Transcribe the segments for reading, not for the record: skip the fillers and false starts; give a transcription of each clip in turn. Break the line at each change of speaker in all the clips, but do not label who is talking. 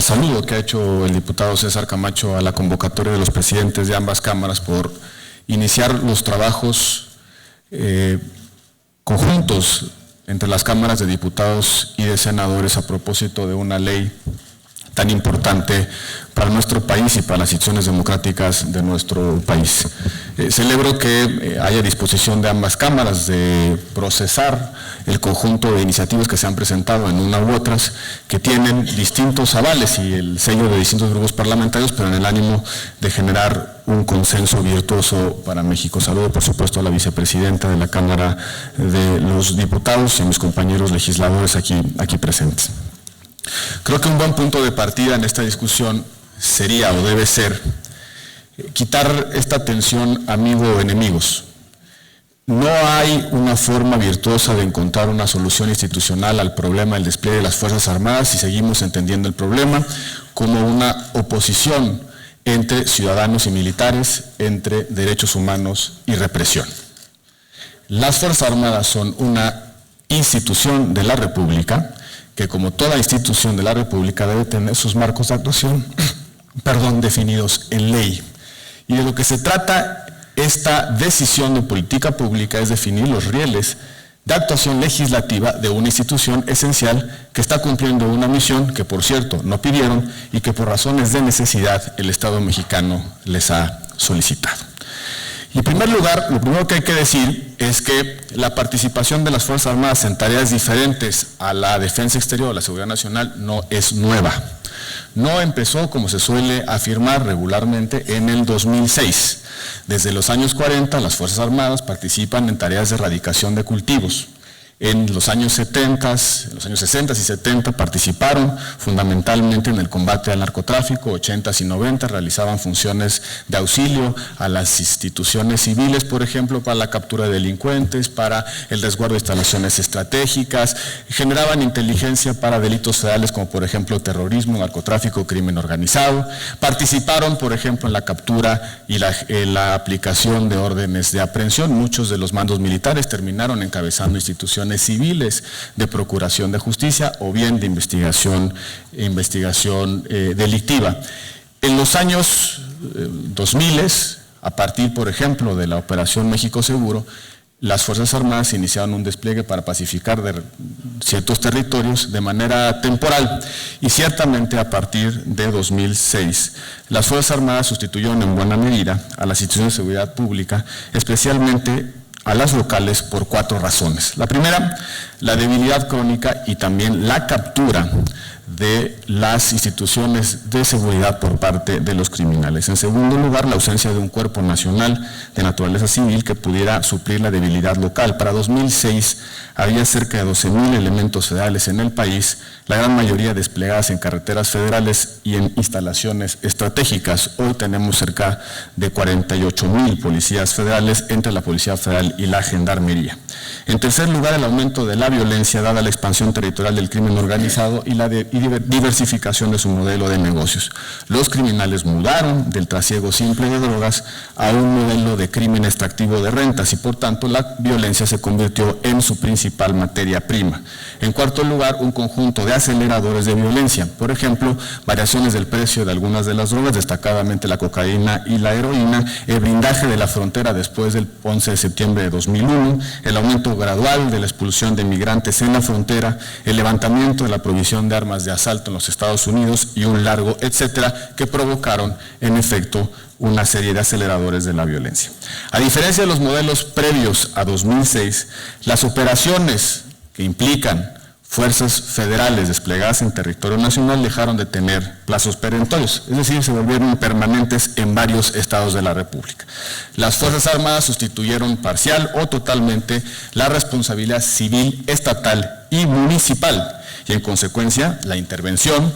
saludo que ha hecho el diputado César Camacho a la convocatoria de los presidentes de ambas cámaras por iniciar los trabajos conjuntos entre las cámaras de diputados y de senadores a propósito de una ley tan importante para nuestro país y para las instituciones democráticas de nuestro país. Celebro que haya disposición de ambas cámaras de procesar el conjunto de iniciativas que se han presentado en una u otras, que tienen distintos avales y el sello de distintos grupos parlamentarios, pero en el ánimo de generar un consenso virtuoso para México. Saludo, por supuesto, a la vicepresidenta de la Cámara de los Diputados y a mis compañeros legisladores aquí presentes. Creo que un buen punto de partida en esta discusión sería o debe ser quitar esta tensión amigo-enemigos. No hay una forma virtuosa de encontrar una solución institucional al problema del despliegue de las Fuerzas Armadas si seguimos entendiendo el problema como una oposición entre ciudadanos y militares, entre derechos humanos y represión. Las Fuerzas Armadas son una institución de la República que, como toda institución de la República, debe tener sus marcos de actuación definidos en ley. Y de lo que se trata esta decisión de política pública es definir los rieles de actuación legislativa de una institución esencial que está cumpliendo una misión que, por cierto, no pidieron y que por razones de necesidad el Estado mexicano les ha solicitado. Y en primer lugar, lo primero que hay que decir es que la participación de las Fuerzas Armadas en tareas diferentes a la defensa exterior o la seguridad nacional no es nueva. No empezó, como se suele afirmar regularmente, en el 2006. Desde los años 40, las Fuerzas Armadas participan en tareas de erradicación de cultivos. En los años 60 y 70 participaron fundamentalmente en el combate al narcotráfico, 80s y 90 realizaban funciones de auxilio a las instituciones civiles, por ejemplo, para la captura de delincuentes, para el resguardo de instalaciones estratégicas, generaban inteligencia para delitos federales como por ejemplo terrorismo, narcotráfico, crimen organizado, participaron por ejemplo en la captura y la aplicación de órdenes de aprehensión. Muchos de los mandos militares terminaron encabezando instituciones civiles de procuración de justicia o bien de investigación delictiva. En los años 2000, a partir, por ejemplo, de la Operación México Seguro, las Fuerzas Armadas iniciaron un despliegue para pacificar ciertos territorios de manera temporal y ciertamente a partir de 2006 las Fuerzas Armadas sustituyeron en buena medida a las instituciones de seguridad pública, especialmente a las locales, por 4 razones. La primera, la debilidad crónica y también la captura de las instituciones de seguridad por parte de los criminales. En segundo lugar, la ausencia de un cuerpo nacional de naturaleza civil que pudiera suplir la debilidad local. Para 2006 había cerca de 12,000 elementos federales en el país, la gran mayoría desplegadas en carreteras federales y en instalaciones estratégicas. Hoy tenemos cerca de 48,000 policías federales entre la Policía Federal y la Gendarmería. En tercer lugar, el aumento de la violencia dada la expansión territorial del crimen organizado y la diversificación de su modelo de negocios. Los criminales mudaron del trasiego simple de drogas a un modelo de crimen extractivo de rentas y por tanto la violencia se convirtió en su principal materia prima. En cuarto lugar, un conjunto de aceleradores de violencia, por ejemplo, variaciones del precio de algunas de las drogas, destacadamente la cocaína y la heroína, el blindaje de la frontera después del 11 de septiembre de 2001, el aumento gradual de la expulsión de migrantes en la frontera, el levantamiento de la provisión de armas de asalto en los Estados Unidos y un largo etcétera, que provocaron en efecto una serie de aceleradores de la violencia. A diferencia de los modelos previos a 2006, las operaciones que implican fuerzas federales desplegadas en territorio nacional dejaron de tener plazos perentorios, es decir, se volvieron permanentes en varios estados de la República. Las Fuerzas Armadas sustituyeron parcial o totalmente la responsabilidad civil, estatal y municipal, y en consecuencia la intervención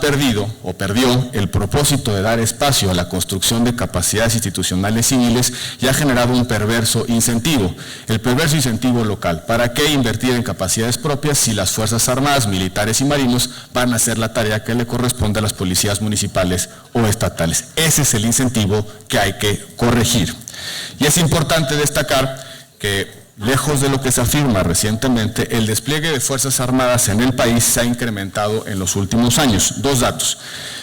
perdió el propósito de dar espacio a la construcción de capacidades institucionales civiles y ha generado un perverso incentivo, el perverso incentivo local. ¿Para qué invertir en capacidades propias si las Fuerzas Armadas, militares y marinos van a hacer la tarea que le corresponde a las policías municipales o estatales? Ese es el incentivo que hay que corregir. Y es importante destacar que lejos de lo que se afirma recientemente, el despliegue de Fuerzas Armadas en el país se ha incrementado en los últimos años. Dos datos.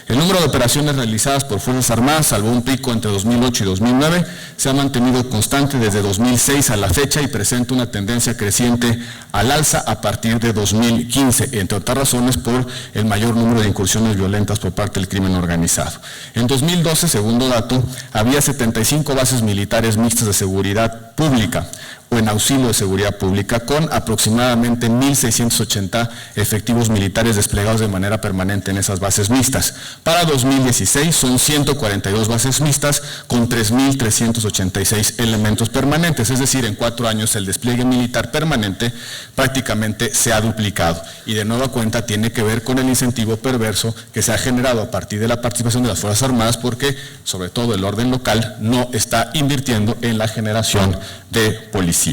El número de operaciones realizadas por Fuerzas Armadas, salvo un pico entre 2008 y 2009, se ha mantenido constante desde 2006 a la fecha y presenta una tendencia creciente al alza a partir de 2015, entre otras razones por el mayor número de incursiones violentas por parte del crimen organizado. En 2012, segundo dato, había 75 bases militares mixtas de seguridad pública o en auxilio de seguridad pública, con aproximadamente 1.680 efectivos militares desplegados de manera permanente en esas bases mixtas. Para 2016 son 142 bases mixtas con 3.386 elementos permanentes, es decir, en 4 años el despliegue militar permanente prácticamente se ha duplicado y de nueva cuenta tiene que ver con el incentivo perverso que se ha generado a partir de la participación de las Fuerzas Armadas porque, sobre todo el orden local, no está invirtiendo en la generación de policías.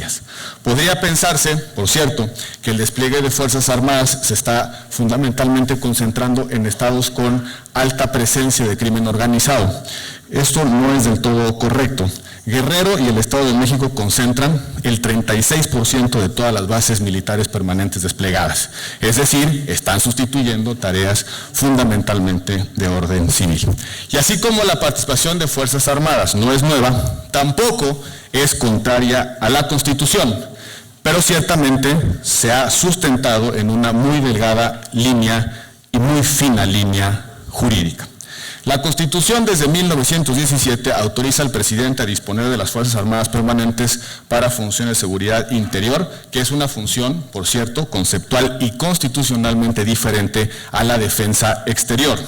Podría pensarse, por cierto, que el despliegue de Fuerzas Armadas se está fundamentalmente concentrando en estados con alta presencia de crimen organizado. Esto no es del todo correcto. Guerrero y el Estado de México concentran el 36% de todas las bases militares permanentes desplegadas. Es decir, están sustituyendo tareas fundamentalmente de orden civil. Y así como la participación de Fuerzas Armadas no es nueva, tampoco es contraria a la Constitución, pero ciertamente se ha sustentado en una muy delgada línea y muy fina línea jurídica. La Constitución desde 1917 autoriza al presidente a disponer de las Fuerzas Armadas permanentes para funciones de seguridad interior, que es una función, por cierto, conceptual y constitucionalmente diferente a la defensa exterior.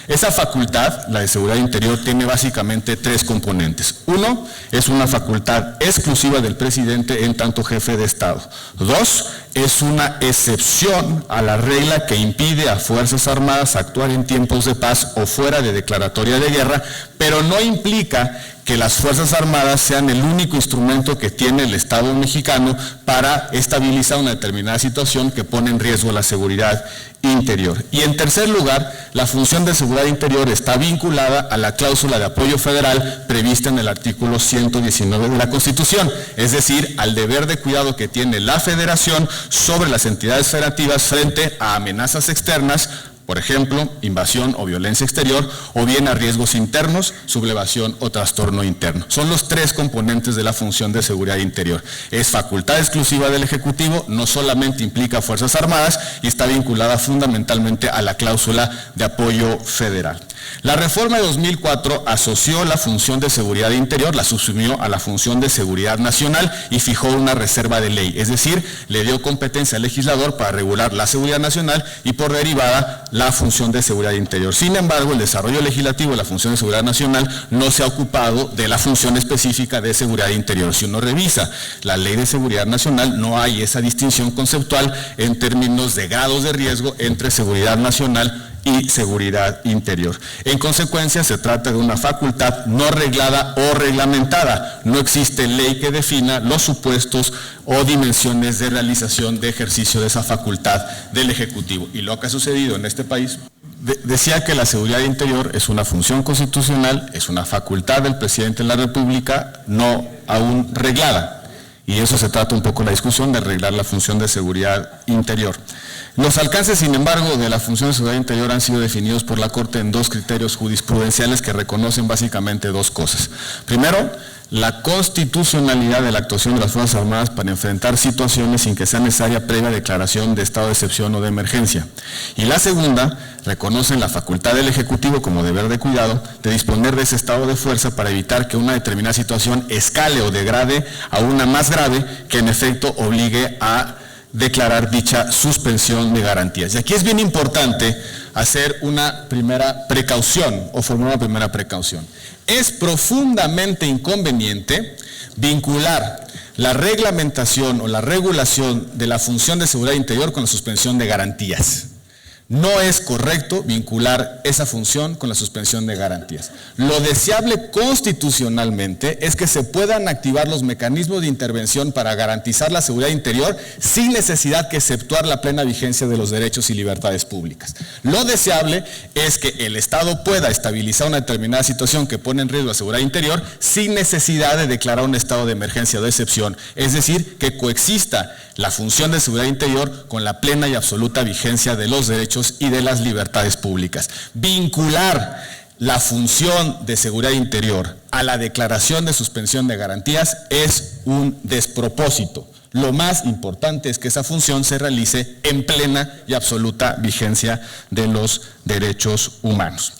Esa facultad, la de seguridad interior, tiene básicamente 3 componentes. 1, es una facultad exclusiva del presidente en tanto jefe de Estado. 2, es una excepción a la regla que impide a Fuerzas Armadas actuar en tiempos de paz o fuera de declaratoria de guerra, pero no implica que las Fuerzas Armadas sean el único instrumento que tiene el Estado mexicano para estabilizar una determinada situación que pone en riesgo la seguridad interior. Y en tercer lugar, la función de seguridad interior está vinculada a la cláusula de apoyo federal prevista en el artículo 119 de la Constitución, es decir, al deber de cuidado que tiene la Federación sobre las entidades federativas frente a amenazas externas, por ejemplo, invasión o violencia exterior, o bien a riesgos internos, sublevación o trastorno interno. Son los 3 componentes de la función de seguridad interior. Es facultad exclusiva del Ejecutivo, no solamente implica Fuerzas Armadas y está vinculada fundamentalmente a la cláusula de apoyo federal. La reforma de 2004 asoció la función de seguridad interior, la subsumió a la función de seguridad nacional y fijó una reserva de ley, es decir, le dio competencia al legislador para regular la seguridad nacional y por derivada la función de seguridad interior. Sin embargo, el desarrollo legislativo de la función de seguridad nacional no se ha ocupado de la función específica de seguridad interior. Si uno revisa la ley de seguridad nacional, no hay esa distinción conceptual en términos de grados de riesgo entre seguridad nacional y seguridad interior. En consecuencia, se trata de una facultad no reglada o reglamentada. No existe ley que defina los supuestos o dimensiones de realización de ejercicio de esa facultad del Ejecutivo. Y lo que ha sucedido en este país, decía que la seguridad interior es una función constitucional, es una facultad del presidente de la República, no aún reglada. Y eso se trata un poco la discusión de arreglar la función de seguridad interior. Los alcances, sin embargo, de la función de seguridad interior han sido definidos por la Corte en 2 criterios jurisprudenciales que reconocen básicamente 2 cosas. Primero, la constitucionalidad de la actuación de las Fuerzas Armadas para enfrentar situaciones sin que sea necesaria previa declaración de estado de excepción o de emergencia. Y la segunda, reconocen la facultad del Ejecutivo como deber de cuidado de disponer de ese estado de fuerza para evitar que una determinada situación escale o degrade a una más grave que en efecto obligue a declarar dicha suspensión de garantías. Y aquí es bien importante hacer una primera precaución o formar una primera precaución. Es profundamente inconveniente vincular la reglamentación o la regulación de la función de seguridad interior con la suspensión de garantías. No es correcto vincular esa función con la suspensión de garantías. Lo deseable constitucionalmente es que se puedan activar los mecanismos de intervención para garantizar la seguridad interior sin necesidad que exceptuar la plena vigencia de los derechos y libertades públicas. Lo deseable es que el Estado pueda estabilizar una determinada situación que pone en riesgo la seguridad interior sin necesidad de declarar un estado de emergencia o de excepción, es decir, que coexista la función de seguridad interior con la plena y absoluta vigencia de los derechos y de las libertades públicas. Vincular la función de seguridad interior a la declaración de suspensión de garantías es un despropósito. Lo más importante es que esa función se realice en plena y absoluta vigencia de los derechos humanos.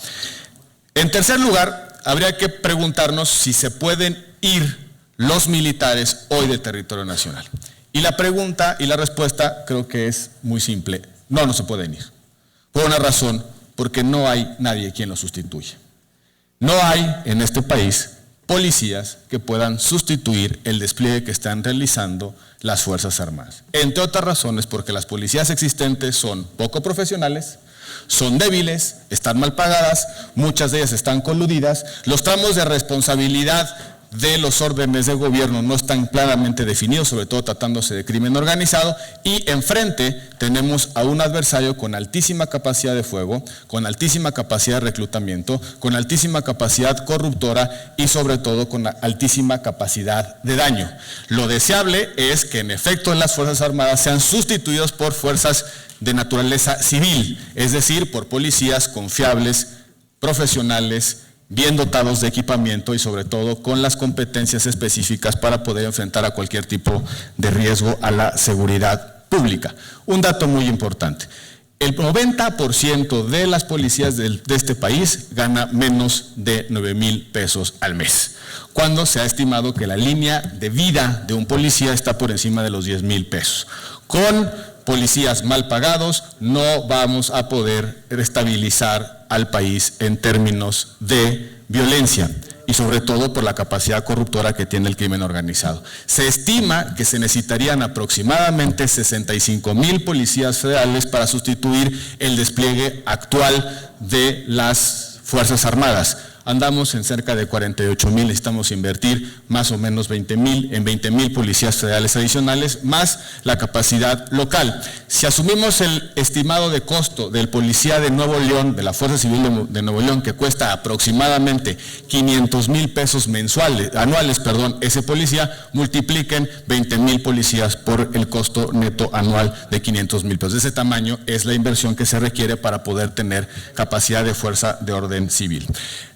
En tercer lugar, habría que preguntarnos si se pueden ir los militares hoy de territorio nacional. Y la pregunta y la respuesta creo que es muy simple. No se pueden ir. Por una razón, porque no hay nadie quien los sustituya. No hay en este país policías que puedan sustituir el despliegue que están realizando las Fuerzas Armadas. Entre otras razones, porque las policías existentes son poco profesionales, son débiles, están mal pagadas, muchas de ellas están coludidas, los tramos de responsabilidad de los órdenes de gobierno no están claramente definidos, sobre todo tratándose de crimen organizado, y enfrente tenemos a un adversario con altísima capacidad de fuego, con altísima capacidad de reclutamiento, con altísima capacidad corruptora y sobre todo con altísima capacidad de daño. Lo deseable es que en efecto las Fuerzas Armadas sean sustituidos por fuerzas de naturaleza civil, es decir, por policías confiables, profesionales, bien dotados de equipamiento y sobre todo con las competencias específicas para poder enfrentar a cualquier tipo de riesgo a la seguridad pública. Un dato muy importante, el 90% de las policías de este país gana menos de 9,000 pesos al mes, cuando se ha estimado que la línea de vida de un policía está por encima de los 10,000 pesos. Con policías mal pagados no vamos a poder estabilizar al país en términos de violencia y sobre todo por la capacidad corruptora que tiene el crimen organizado. Se estima que se necesitarían aproximadamente 65,000 policías federales para sustituir el despliegue actual de las Fuerzas Armadas. Andamos en cerca de 48,000, necesitamos invertir más o menos 20,000 policías federales adicionales, más la capacidad local. Si asumimos el estimado de costo del policía de Nuevo León, de la Fuerza Civil de Nuevo León, que cuesta aproximadamente 500,000 pesos anuales, ese policía, multipliquen 20,000 policías por el costo neto anual de 500,000 pesos. De ese tamaño es la inversión que se requiere para poder tener capacidad de fuerza de orden civil.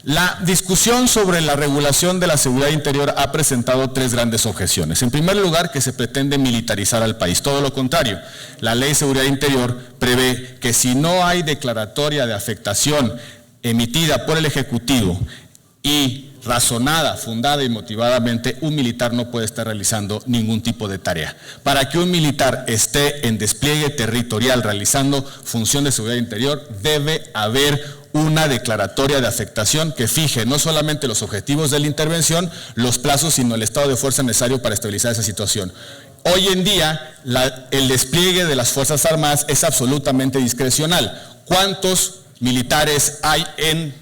La discusión sobre la regulación de la seguridad interior ha presentado tres grandes objeciones. En primer lugar, que se pretende militarizar al país. Todo lo contrario, la Ley de Seguridad Interior prevé que si no hay declaratoria de afectación emitida por el Ejecutivo y razonada, fundada y motivadamente, un militar no puede estar realizando ningún tipo de tarea. Para que un militar esté en despliegue territorial realizando función de seguridad interior, debe haber una declaratoria de afectación que fije no solamente los objetivos de la intervención, los plazos, sino el estado de fuerza necesario para estabilizar esa situación. Hoy en día, el despliegue de las Fuerzas Armadas es absolutamente discrecional. ¿Cuántos militares hay en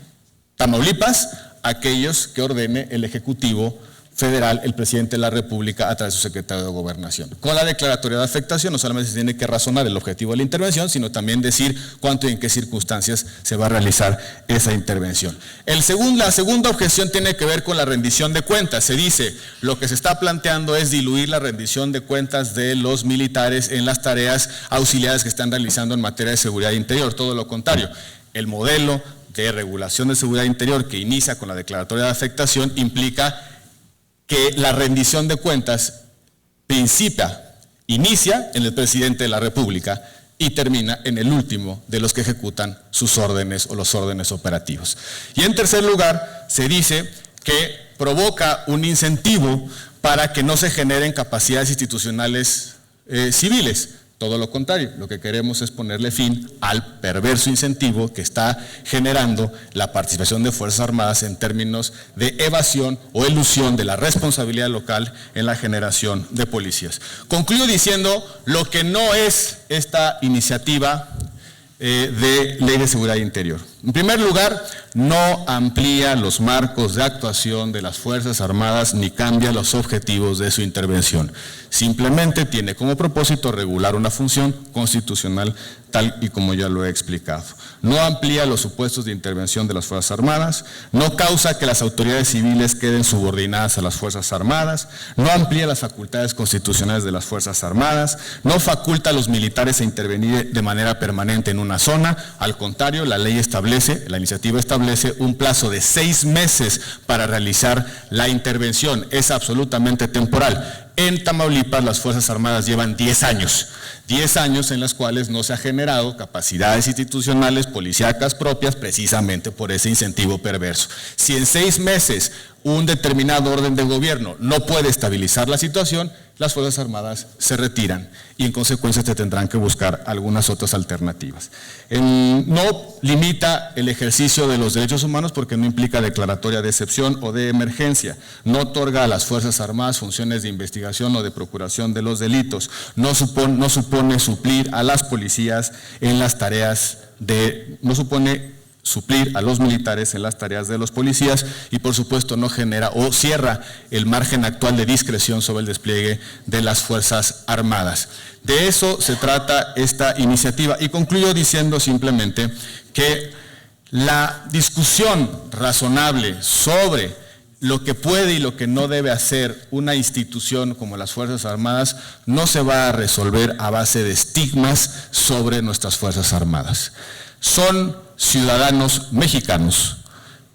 Tamaulipas? Aquellos que ordene el Ejecutivo Federal, el Presidente de la República, a través de su Secretario de Gobernación. Con la declaratoria de afectación no solamente se tiene que razonar el objetivo de la intervención, sino también decir cuánto y en qué circunstancias se va a realizar esa intervención. La segunda objeción tiene que ver con la rendición de cuentas. Se dice, lo que se está planteando es diluir la rendición de cuentas de los militares en las tareas auxiliares que están realizando en materia de seguridad interior. Todo lo contrario, el modelo de regulación de seguridad interior que inicia con la declaratoria de afectación implica que la rendición de cuentas inicia en el Presidente de la República y termina en el último de los que ejecutan sus órdenes o los órdenes operativos. Y en tercer lugar, se dice que provoca un incentivo para que no se generen capacidades institucionales civiles. Todo lo contrario, lo que queremos es ponerle fin al perverso incentivo que está generando la participación de Fuerzas Armadas en términos de evasión o elusión de la responsabilidad local en la generación de policías. Concluyo diciendo lo que no es esta iniciativa de Ley de Seguridad Interior. En primer lugar, no amplía los marcos de actuación de las Fuerzas Armadas ni cambia los objetivos de su intervención. Simplemente tiene como propósito regular una función constitucional tal y como ya lo he explicado. No amplía los supuestos de intervención de las Fuerzas Armadas, no causa que las autoridades civiles queden subordinadas a las Fuerzas Armadas, no amplía las facultades constitucionales de las Fuerzas Armadas, no faculta a los militares a intervenir de manera permanente en una zona. Al contrario, la iniciativa establece un plazo de 6 meses para realizar la intervención. Es absolutamente temporal. En Tamaulipas las Fuerzas Armadas llevan 10 años en las cuales no se ha generado capacidades institucionales policíacas propias precisamente por ese incentivo perverso. Si en 6 meses un determinado orden de gobierno no puede estabilizar la situación, las Fuerzas Armadas se retiran y en consecuencia se tendrán que buscar algunas otras alternativas. No limita el ejercicio de los derechos humanos porque no implica declaratoria de excepción o de emergencia, no otorga a las Fuerzas Armadas funciones de investigación o de procuración de los delitos, no supone suplir a las policías en las tareas no supone suplir a los militares en las tareas de los policías y por supuesto no genera o cierra el margen actual de discreción sobre el despliegue de las Fuerzas Armadas. De eso se trata esta iniciativa y concluyo diciendo simplemente que la discusión razonable sobre lo que puede y lo que no debe hacer una institución como las Fuerzas Armadas no se va a resolver a base de estigmas sobre nuestras Fuerzas Armadas. Son ciudadanos mexicanos,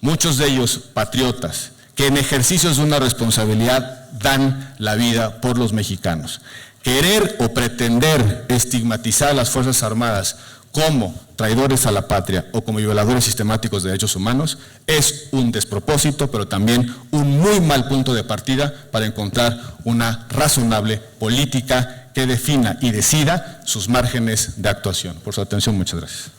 muchos de ellos patriotas, que en ejercicios de una responsabilidad dan la vida por los mexicanos. Querer o pretender estigmatizar a las Fuerzas Armadas como traidores a la patria o como violadores sistemáticos de derechos humanos es un despropósito, pero también un muy mal punto de partida para encontrar una razonable política que defina y decida sus márgenes de actuación. Por su atención, muchas gracias.